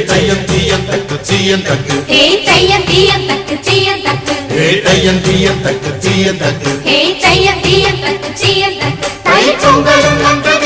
தையம் தீயம் தக்கு சீயம் தக்கு தையம் தீயம் தக்கு சீயம் தக்கு தையம் தீயம் தக்கு சீயம் தக்கு தையம் தீயம் தக்கு சீயம் தக்கு தை பொங்கலும்